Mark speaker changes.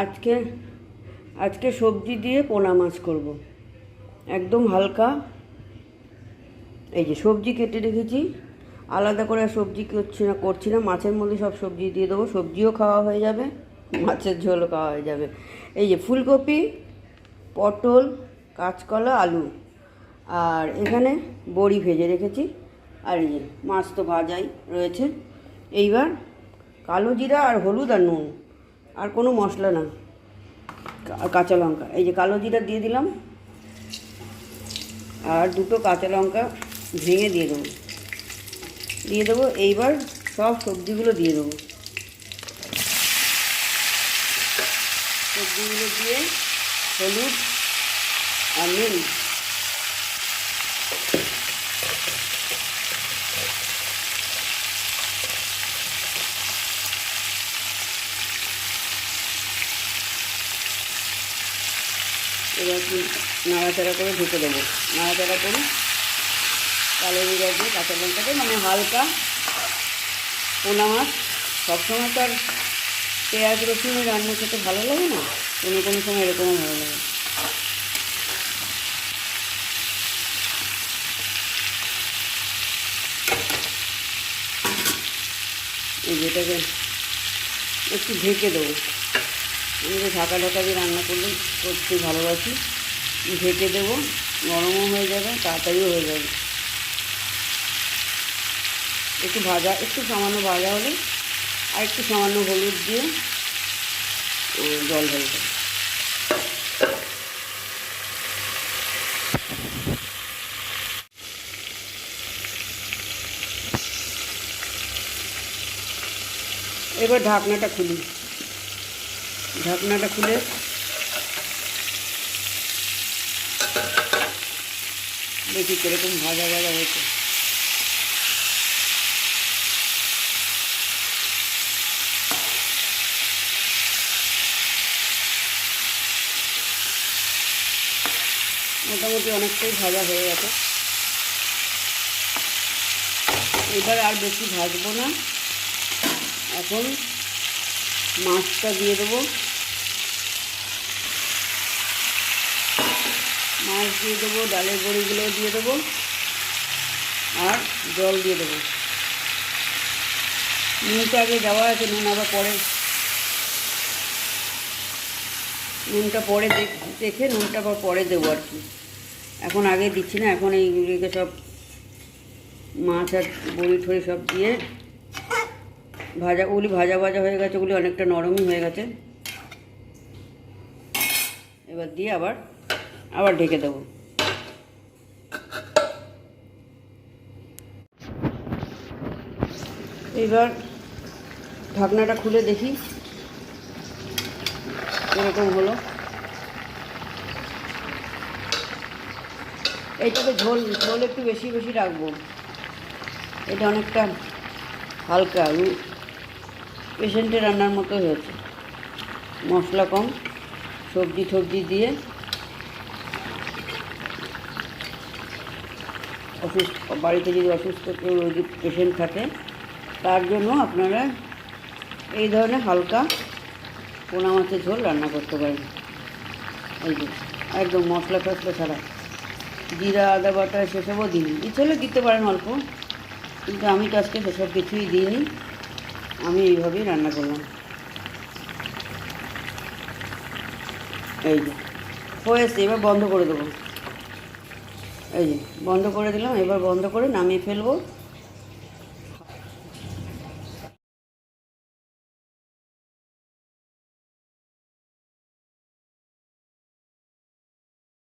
Speaker 1: আজকে আজকে সবজি দিয়ে পোনা মাছ করব। একদম হালকা। এই যে সবজি কেটে রেখেছি, আলাদা করে সবজি করছি না, মাছের মধ্যে সব সবজি দিয়ে দেবো। সবজিও খাওয়া হয়ে যাবে, মাছের ঝোলও খাওয়া হয়ে যাবে। এই যে ফুলকপি, পটল, কাঁচকলা, আলু, আর এখানে বড়ি ভেজে রেখেছি। আর এই যে মাছ তো ভাজাই রয়েছে। এইবার কালো জিরা আর হলুদ আর নুন, আর কোনো মশলা না, কাঁচা লঙ্কা। এই যে কালো জিরা দিয়ে দিলাম, আর দুটো কাঁচা লঙ্কা ভেঙে দিয়ে দেবো। এইবার সব সবজিগুলো দিয়ে দেবো। সবজিগুলো দিয়ে হলুদ আর নুন, এবার নাড়াচাড়া করে ঢেকে দেবো। নাড়াচাড়া করে কালো জিরা দিয়ে কাঁচা লঙ্কাতে, মানে হালকা। পোনা মাছ সবসময় তো আর পেঁয়াজ রসুনে রান্না খেতে ভালো লাগে না, কোনো কোনো সময় এরকমও ভালো লাগে। এই যেটাকে একটু ঢেকে দেবো। আমি তো ঢাকা দিয়ে রান্না করতে ভালোবাসি। ঢেকে দেবো, নরমও হয়ে যাবে, তাড়াতাড়িও হয়ে যাবে। একটু সামান্য ভাজা হলে আর একটু সামান্য হলুদ দিয়ে জল ঢেলে দেবো। এবার ঢাকনাটা খুলে দেখি কীরকম ভাজা হয়েছে। মোটামুটি অনেকটাই ভাজা হয়ে গেছে। এবার আর বেশি ভাজবো না, এখন মাছটা দিয়ে দেবো। মাছ দিয়ে দেবো, ডালের বড়িগুলো দিয়ে দেবো, আর জল দিয়ে দেবো। নুনটা আগে দেওয়া আছে, নুনটা পরে দেখে নুনটা আবার পরে দেবো আর কি। এখন আগে দিচ্ছি না, এখন এইগুলিকে সব মাছ আর বড়ি ঠড়ি সব দিয়ে ওগুলি ভাজা হয়ে গেছে, ওগুলি অনেকটা নরমই হয়ে গেছে। এবার দিয়ে আবার ঢেকে দেবো। এইবার ঢাকনাটা খুলে দেখি এরকম হলো। এইটাতে ঝোল একটু বেশি রাখবো। এটা অনেকটা হালকা পেশেন্টের রান্নার মতো হয়েছে। মশলা কম, সবজি দিয়ে। বাড়িতে যদি অসুস্থ কেউ রোগী পেশেন্ট থাকে, তার জন্য আপনারা এই ধরনের হালকা পোনা মাছের ঝোল রান্না করতে পারেন। এই যে একদম মশলা ছাড়া, জিরা আদা বাটা সেসবও দিইনি। ইচ্ছে হলে দিতে পারেন অল্প, কিন্তু আমি তো আজকে সেসব কিছুই দিইনি। আমি এইভাবেই রান্না করলাম। এই যে হয়েছে, এবার বন্ধ করে দেবো। এই যে বন্ধ করে দিলাম। এবার বন্ধ করে নামিয়ে ফেলবো।